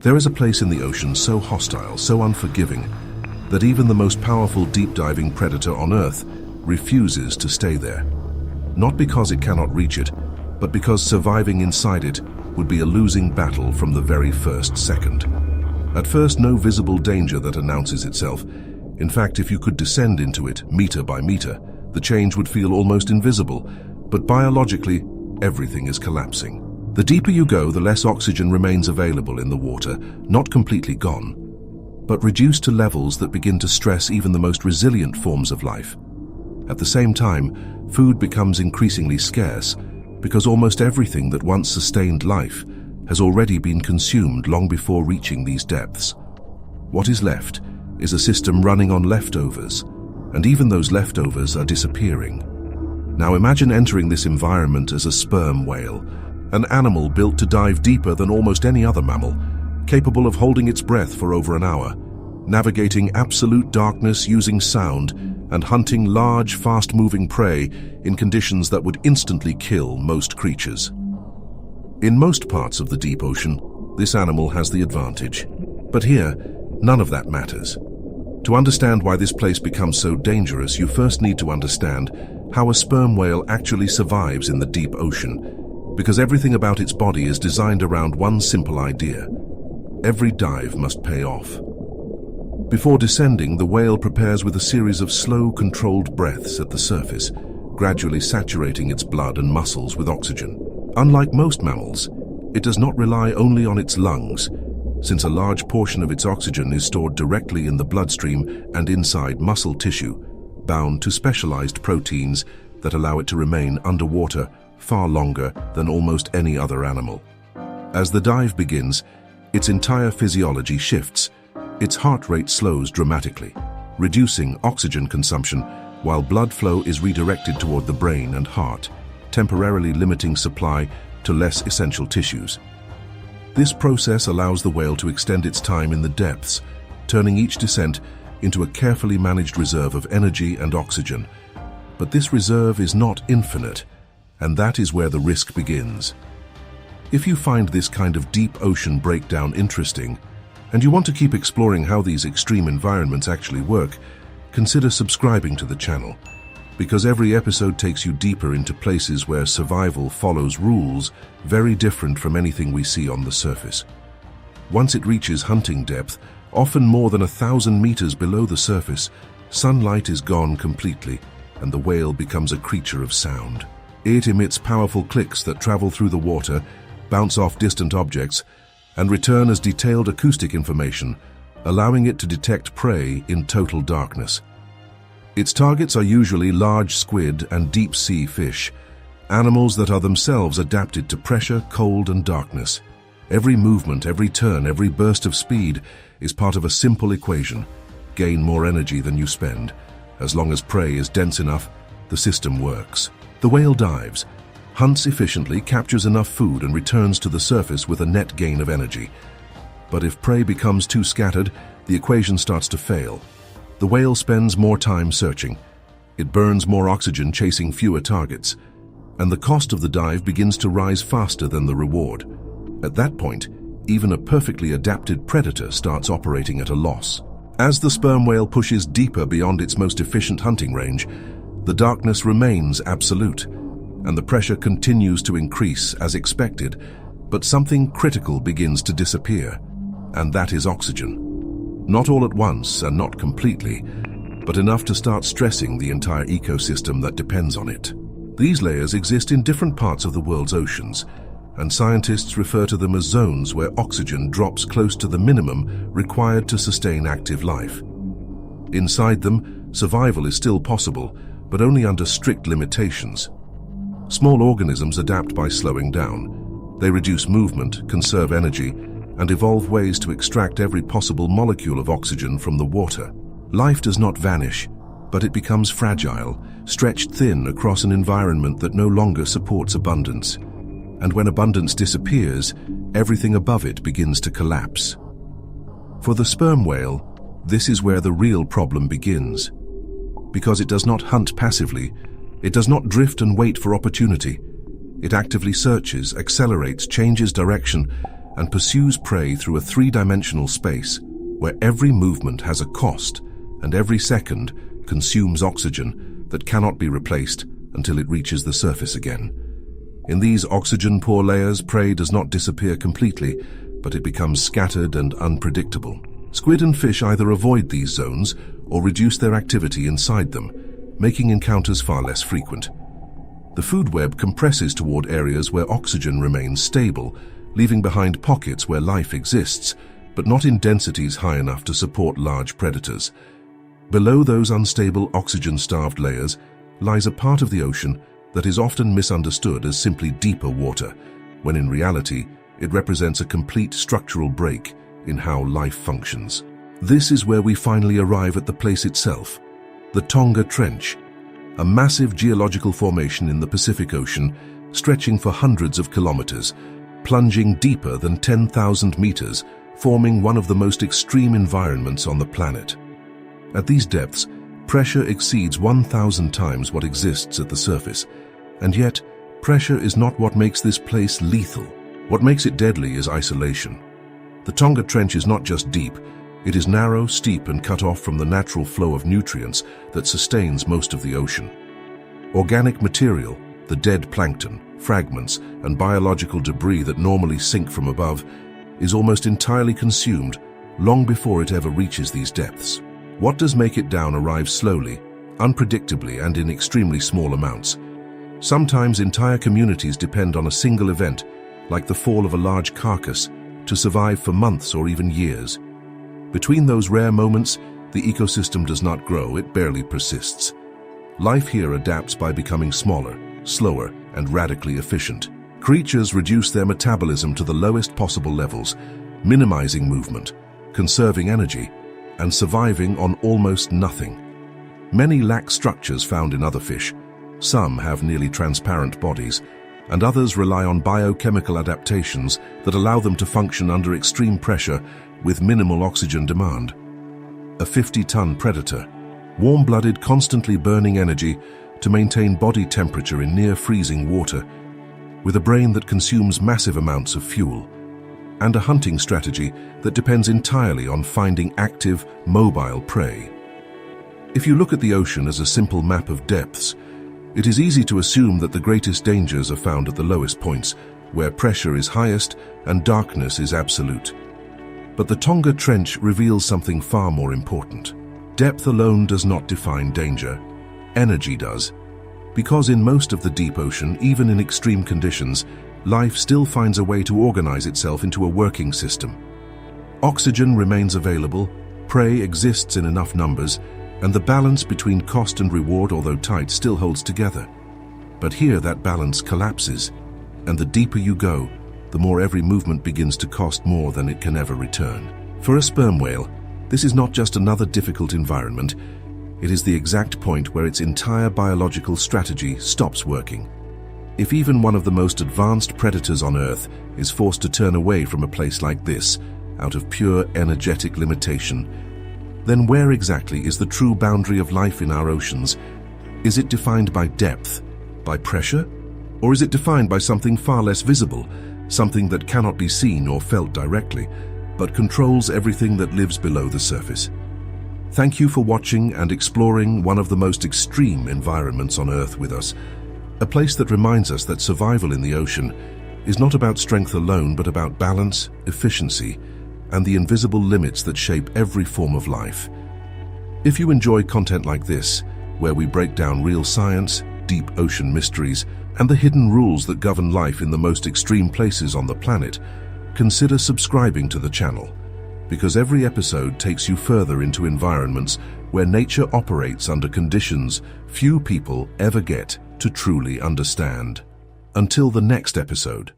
There is a place in the ocean so hostile, so unforgiving, that even the most powerful deep-diving predator on Earth refuses to stay there. Not because it cannot reach it, but because surviving inside it would be a losing battle from the very first second. At first, no visible danger that announces itself. In fact, if you could descend into it meter by meter, the change would feel almost invisible, but biologically, everything is collapsing. The deeper you go, the less oxygen remains available in the water, not completely gone, but reduced to levels that begin to stress even the most resilient forms of life. At the same time, food becomes increasingly scarce because almost everything that once sustained life has already been consumed long before reaching these depths. What is left is a system running on leftovers, and even those leftovers are disappearing. Now imagine entering this environment as a sperm whale, an animal built to dive deeper than almost any other mammal, capable of holding its breath for over an hour, navigating absolute darkness using sound, and hunting large, fast-moving prey in conditions that would instantly kill most creatures. In most parts of the deep ocean, this animal has the advantage. But here, none of that matters. To understand why this place becomes so dangerous, you first need to understand how a sperm whale actually survives in the deep ocean, because everything about its body is designed around one simple idea. Every dive must pay off. Before descending, the whale prepares with a series of slow, controlled breaths at the surface, gradually saturating its blood and muscles with oxygen. Unlike most mammals, it does not rely only on its lungs, since a large portion of its oxygen is stored directly in the bloodstream and inside muscle tissue, bound to specialized proteins that allow it to remain underwater far longer than almost any other animal. As the dive begins, its entire physiology shifts. Its heart rate slows dramatically, reducing oxygen consumption while blood flow is redirected toward the brain and heart, temporarily limiting supply to less essential tissues. This process allows the whale to extend its time in the depths, turning each descent into a carefully managed reserve of energy and oxygen. But this reserve is not infinite, and that is where the risk begins. If you find this kind of deep ocean breakdown interesting, and you want to keep exploring how these extreme environments actually work, consider subscribing to the channel, because every episode takes you deeper into places where survival follows rules very different from anything we see on the surface. Once it reaches hunting depth, often more than 1,000 meters below the surface, sunlight is gone completely, and the whale becomes a creature of sound. It emits powerful clicks that travel through the water, bounce off distant objects, and return as detailed acoustic information, allowing it to detect prey in total darkness. Its targets are usually large squid and deep-sea fish, animals that are themselves adapted to pressure, cold, and darkness. Every movement, every turn, every burst of speed is part of a simple equation: gain more energy than you spend. As long as prey is dense enough, the system works. The whale dives, hunts efficiently, captures enough food, and returns to the surface with a net gain of energy. But if prey becomes too scattered, the equation starts to fail. The whale spends more time searching. It burns more oxygen chasing fewer targets, and the cost of the dive begins to rise faster than the reward. At that point, even a perfectly adapted predator starts operating at a loss. As the sperm whale pushes deeper beyond its most efficient hunting range, the darkness remains absolute, and the pressure continues to increase as expected, but something critical begins to disappear, and that is oxygen. Not all at once and not completely, but enough to start stressing the entire ecosystem that depends on it. These layers exist in different parts of the world's oceans, and scientists refer to them as zones where oxygen drops close to the minimum required to sustain active life. Inside them, survival is still possible, but only under strict limitations. Small organisms adapt by slowing down. They reduce movement, conserve energy, and evolve ways to extract every possible molecule of oxygen from the water. Life does not vanish, but it becomes fragile, stretched thin across an environment that no longer supports abundance. And when abundance disappears, everything above it begins to collapse. For the sperm whale, this is where the real problem begins. Because it does not hunt passively, it does not drift and wait for opportunity. It actively searches, accelerates, changes direction, and pursues prey through a three-dimensional space where every movement has a cost and every second consumes oxygen that cannot be replaced until it reaches the surface again. In these oxygen-poor layers, prey does not disappear completely, but it becomes scattered and unpredictable. Squid and fish either avoid these zones or reduce their activity inside them, making encounters far less frequent. The food web compresses toward areas where oxygen remains stable, leaving behind pockets where life exists, but not in densities high enough to support large predators. Below those unstable, oxygen-starved layers lies a part of the ocean that is often misunderstood as simply deeper water, when in reality it represents a complete structural break in how life functions. This is where we finally arrive at the place itself, the Tonga Trench, a massive geological formation in the Pacific Ocean stretching for hundreds of kilometers, plunging deeper than 10,000 meters, forming one of the most extreme environments on the planet. At these depths, pressure exceeds 1,000 times what exists at the surface, and yet pressure is not what makes this place lethal. What makes it deadly is isolation. The Tonga Trench is not just deep, it is narrow, steep, and cut off from the natural flow of nutrients that sustains most of the ocean. Organic material, the dead plankton, fragments, and biological debris that normally sink from above, is almost entirely consumed long before it ever reaches these depths. What does make it down arrives slowly, unpredictably, and in extremely small amounts. Sometimes entire communities depend on a single event, like the fall of a large carcass, to survive for months or even years. Between those rare moments, the ecosystem does not grow, it barely persists. Life here adapts by becoming smaller, slower, and radically efficient. Creatures reduce their metabolism to the lowest possible levels, minimizing movement, conserving energy, and surviving on almost nothing. Many lack structures found in other fish. Some have nearly transparent bodies, and others rely on biochemical adaptations that allow them to function under extreme pressure with minimal oxygen demand. A 50-ton predator, warm-blooded, constantly burning energy to maintain body temperature in near-freezing water, with a brain that consumes massive amounts of fuel, and a hunting strategy that depends entirely on finding active, mobile prey. If you look at the ocean as a simple map of depths, it is easy to assume that the greatest dangers are found at the lowest points, where pressure is highest and darkness is absolute. But the Tonga Trench reveals something far more important. Depth alone does not define danger. Energy does. Because in most of the deep ocean, even in extreme conditions, life still finds a way to organize itself into a working system. Oxygen remains available, prey exists in enough numbers, and the balance between cost and reward, although tight, still holds together. But here that balance collapses, and the deeper you go, the more every movement begins to cost more than it can ever return. For a sperm whale, this is not just another difficult environment, it is the exact point where its entire biological strategy stops working. If even one of the most advanced predators on Earth is forced to turn away from a place like this, out of pure energetic limitation, then where exactly is the true boundary of life in our oceans? Is it defined by depth, by pressure, or is it defined by something far less visible, something that cannot be seen or felt directly, but controls everything that lives below the surface? Thank you for watching and exploring one of the most extreme environments on Earth with us, a place that reminds us that survival in the ocean is not about strength alone, but about balance, efficiency, and the invisible limits that shape every form of life. If you enjoy content like this, where we break down real science, deep ocean mysteries, and the hidden rules that govern life in the most extreme places on the planet, consider subscribing to the channel, because every episode takes you further into environments where nature operates under conditions few people ever get to truly understand. Until the next episode.